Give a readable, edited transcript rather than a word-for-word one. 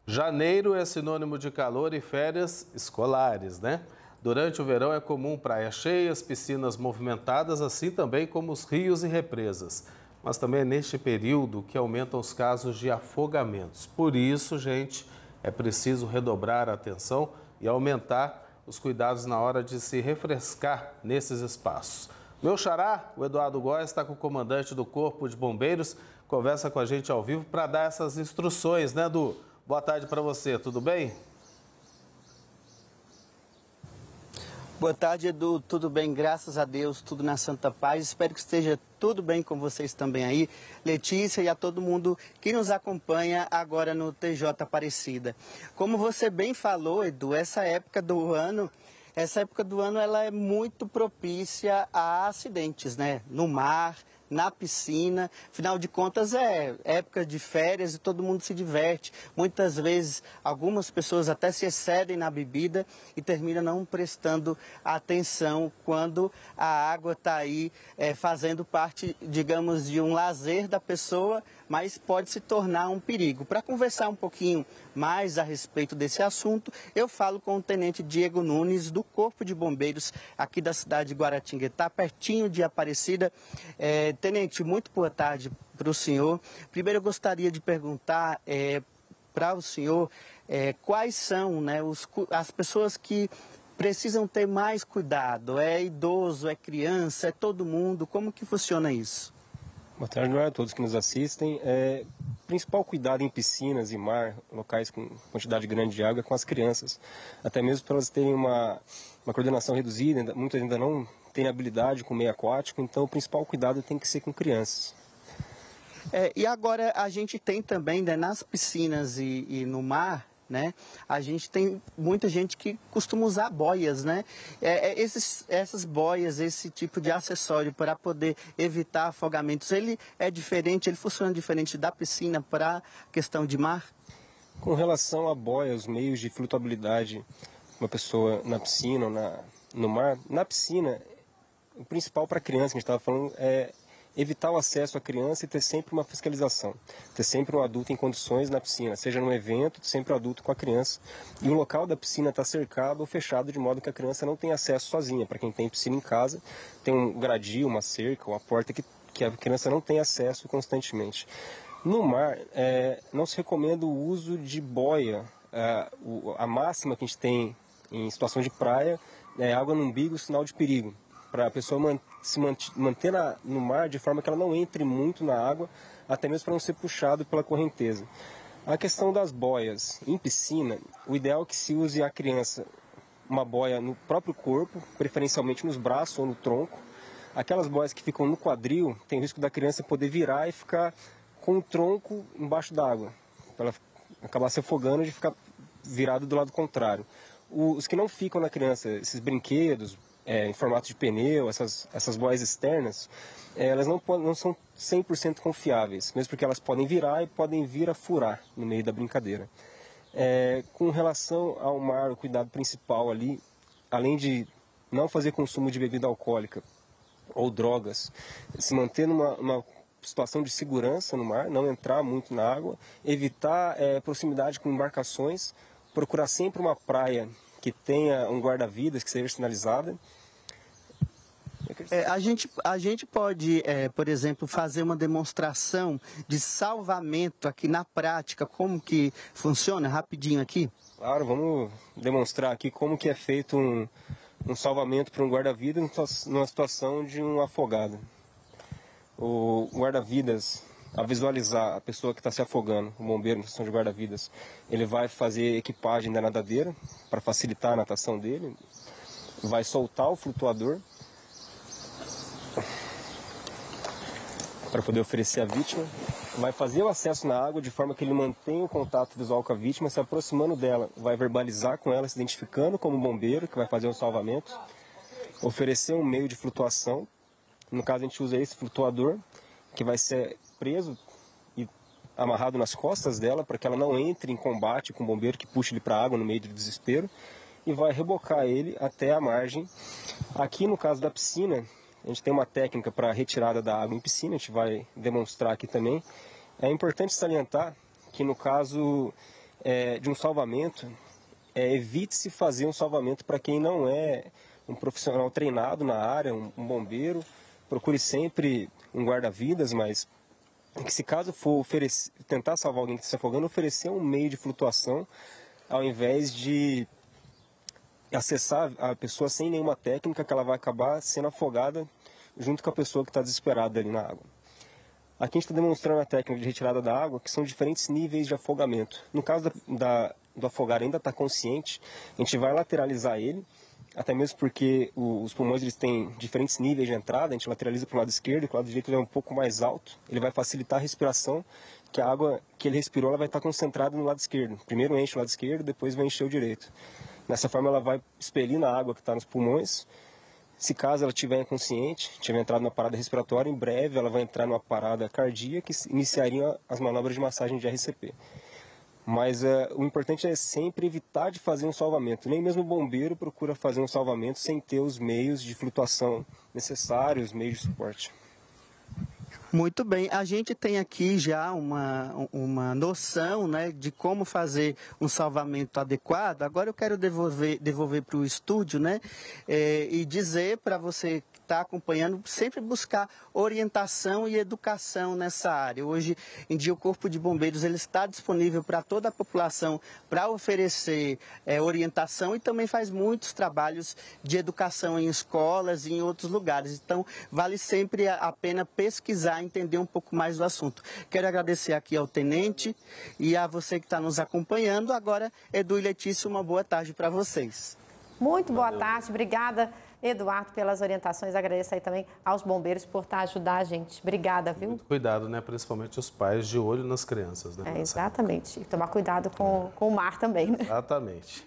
Janeiro é sinônimo de calor e férias escolares, né? Durante o verão é comum praias cheias, piscinas movimentadas, assim também como os rios e represas. Mas também é neste período que aumentam os casos de afogamentos. Por isso, gente, é preciso redobrar a atenção e aumentar os cuidados na hora de se refrescar nesses espaços. Meu xará, o Eduardo Góes, está com o comandante do Corpo de Bombeiros, conversa com a gente ao vivo para dar essas instruções, né, Edu? Boa tarde para você, tudo bem? Boa tarde, Edu. Tudo bem? Graças a Deus, tudo na santa paz. Espero que esteja tudo bem com vocês também aí, Letícia, e a todo mundo que nos acompanha agora no TJ Aparecida. Como você bem falou, Edu, essa época do ano ela é muito propícia a acidentes, né? No mar, na piscina, afinal de contas é época de férias e todo mundo se diverte. Muitas vezes algumas pessoas até se excedem na bebida e terminam não prestando atenção quando a água está aí fazendo parte, digamos, de um lazer da pessoa, mas pode se tornar um perigo. Para conversar um pouquinho mais a respeito desse assunto, eu falo com o Tenente Diego Nunes, do Corpo de Bombeiros aqui da cidade de Guaratinguetá, pertinho de Aparecida. Tenente, muito boa tarde para o senhor. Primeiro eu gostaria de perguntar para o senhor quais são, né, as pessoas que precisam ter mais cuidado. É idoso, é criança, é todo mundo? Como que funciona isso? Boa tarde a todos que nos assistem. O principal cuidado em piscinas e mar, locais com quantidade grande de água, é com as crianças. Até mesmo para elas terem uma coordenação reduzida, muitas ainda não têm habilidade com meio aquático, então o principal cuidado tem que ser com crianças. E agora a gente tem também, né, nas piscinas e no mar, né, a gente tem muita gente que costuma usar boias, né? Essas boias, esse tipo de acessório para poder evitar afogamentos, ele é diferente, ele funciona diferente da piscina para a questão de mar? Com relação à boia, os meios de flutuabilidade, uma pessoa na piscina ou no mar, na piscina, o principal para a criança que a gente estava falando é evitar o acesso à criança e ter sempre uma fiscalização, ter sempre um adulto em condições na piscina, seja num evento, sempre o adulto com a criança. E o local da piscina está cercado ou fechado de modo que a criança não tem acesso sozinha. Para quem tem piscina em casa, tem um gradil, uma cerca, uma porta que a criança não tem acesso constantemente. No mar, não se recomenda o uso de boia. A máxima que a gente tem em situação de praia é água no umbigo, sinal de perigo, para a pessoa se manter no mar de forma que ela não entre muito na água, até mesmo para não ser puxado pela correnteza. A questão das boias em piscina, o ideal é que se use a criança uma boia no próprio corpo, preferencialmente nos braços ou no tronco. Aquelas boias que ficam no quadril, tem o risco da criança poder virar e ficar com o tronco embaixo d'água, para ela acabar se afogando e ficar virado do lado contrário. Os que não ficam na criança, esses brinquedos, em formato de pneu, essas boias externas, elas não são 100% confiáveis, mesmo porque elas podem virar e podem vir a furar no meio da brincadeira. Com relação ao mar, o cuidado principal ali, além de não fazer consumo de bebida alcoólica ou drogas, se manter numa situação de segurança no mar, não entrar muito na água, evitar proximidade com embarcações, procurar sempre uma praia que tenha um guarda-vidas, que seja sinalizada. A gente pode, por exemplo, fazer uma demonstração de salvamento aqui na prática, como que funciona, rapidinho aqui? Claro, vamos demonstrar aqui como que é feito um salvamento para um guarda-vidas numa situação de um afogado. O guarda-vidas, ao visualizar a pessoa que está se afogando, o bombeiro na situação de guarda-vidas, ele vai fazer equipagem da nadadeira para facilitar a natação dele, vai soltar o flutuador para poder oferecer à vítima, vai fazer o acesso na água de forma que ele mantenha o contato visual com a vítima, se aproximando dela, vai verbalizar com ela, se identificando como bombeiro, que vai fazer o salvamento, oferecer um meio de flutuação. No caso a gente usa esse flutuador, que vai ser preso e amarrado nas costas dela, para que ela não entre em combate com o bombeiro que puxa ele para a água no meio do desespero, e vai rebocar ele até a margem. Aqui no caso da piscina, a gente tem uma técnica para retirada da água em piscina, a gente vai demonstrar aqui também. É importante salientar que no caso de um salvamento, evite-se fazer um salvamento para quem não é um profissional treinado na área, um bombeiro. Procure sempre um guarda-vidas, mas que se caso for tentar salvar alguém que está se afogando, oferecer um meio de flutuação, ao invés de acessar a pessoa sem nenhuma técnica, que ela vai acabar sendo afogada junto com a pessoa que está desesperada ali na água. Aqui a gente está demonstrando a técnica de retirada da água, que são diferentes níveis de afogamento. No caso do afogado ainda está consciente, a gente vai lateralizar ele, até mesmo porque os pulmões eles têm diferentes níveis de entrada, a gente lateraliza para o lado esquerdo, e para o lado direito ele é um pouco mais alto, ele vai facilitar a respiração, que a água que ele respirou ela vai estar concentrada no lado esquerdo. Primeiro enche o lado esquerdo, depois vai encher o direito. Dessa forma ela vai expelindo a água que está nos pulmões. Se caso ela estiver inconsciente, tiver entrado na parada respiratória, em breve ela vai entrar numa parada cardíaca que iniciaria as manobras de massagem de RCP. Mas o importante é sempre evitar de fazer um salvamento. Nem mesmo o bombeiro procura fazer um salvamento sem ter os meios de flutuação necessários, meios de suporte. Muito bem, a gente tem aqui já uma noção, né, de como fazer um salvamento adequado. Agora eu quero devolver para o estúdio, né, e dizer para você que está acompanhando, sempre buscar orientação e educação nessa área. Hoje em dia o Corpo de Bombeiros ele está disponível para toda a população para oferecer orientação e também faz muitos trabalhos de educação em escolas e em outros lugares. Então vale sempre a pena pesquisar, entender um pouco mais do assunto. Quero agradecer aqui ao tenente e a você que está nos acompanhando. Agora, Edu e Letícia, uma boa tarde para vocês. Muito boa tarde, obrigada, Eduardo, pelas orientações. Agradeço aí também aos bombeiros por estar ajudando a gente. Obrigada, viu? Muito cuidado, né? Principalmente os pais de olho nas crianças, né? Exatamente. E tomar cuidado com o mar também, né? Exatamente.